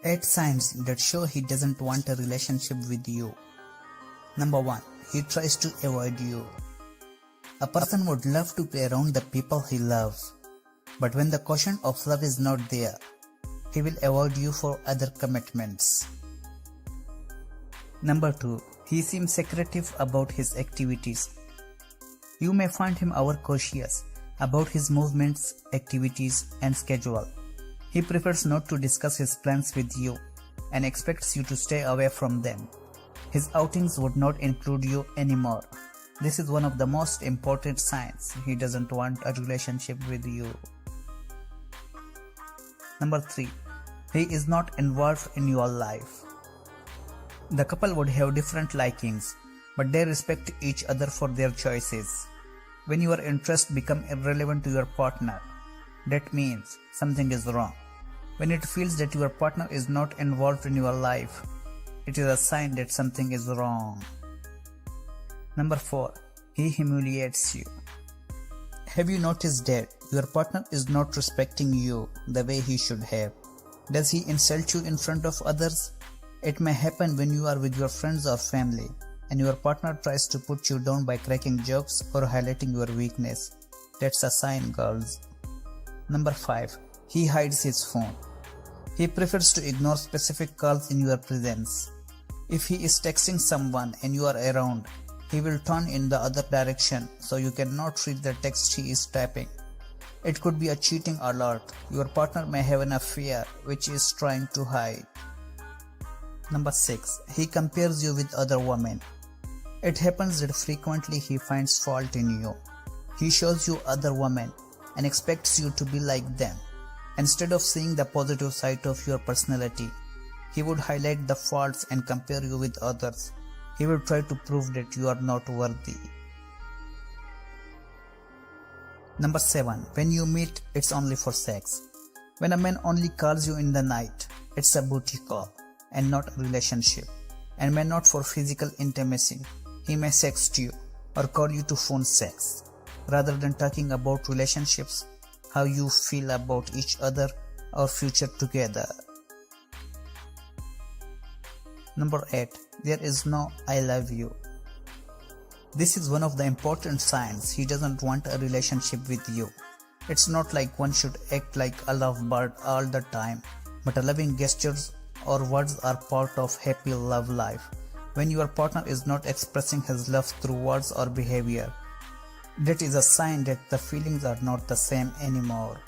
8 signs that show he doesn't want a relationship with you. Number 1. He tries to avoid you. A person would love to be around the people he loves, but when the quotient of love is not there, he will avoid you for other commitments. Number 2. He seems secretive about his activities. You may find him overcautious about his movements, activities, and schedule. He prefers not to discuss his plans with you and expects you to stay away from them. His outings would not include you anymore. This is one of the most important signs he doesn't want a relationship with you. Number 3. He is not involved in your life. The couple would have different likings, but they respect each other for their choices. When your interests become irrelevant to your partner, that means something is wrong. When it feels that your partner is not involved in your life, it is a sign that something is wrong. Number 4. He humiliates you. Have you noticed that your partner is not respecting you the way he should have? Does he insult you in front of others? It may happen when you are with your friends or family and your partner tries to put you down by cracking jokes or highlighting your weakness. That's a sign, girls. Number 5. He hides his phone. He prefers to ignore specific calls in your presence. If he is texting someone and you are around, he will turn in the other direction so you cannot read the text he is typing. It could be a cheating alert. Your partner may have an affair which he is trying to hide. Number 6. He compares you with other women. It happens that frequently he finds fault in you. He shows you other women and expects you to be like them. Instead of seeing the positive side of your personality, he would highlight the faults and compare you with others. He will try to prove that you are not worthy. Number 7. When you meet, it's only for sex. When a man only calls you in the night, it's a booty call and not a relationship, and may not for physical intimacy. He may sext you or call you to phone sex. Rather than talking about relationships, how you feel about each other or future together. Number 8. There is no I love you. This is one of the important signs he doesn't want a relationship with you. It's not like one should act like a lovebird all the time, but a loving gestures or words are part of happy love life. When your partner is not expressing his love through words or behavior, that is a sign that the feelings are not the same anymore.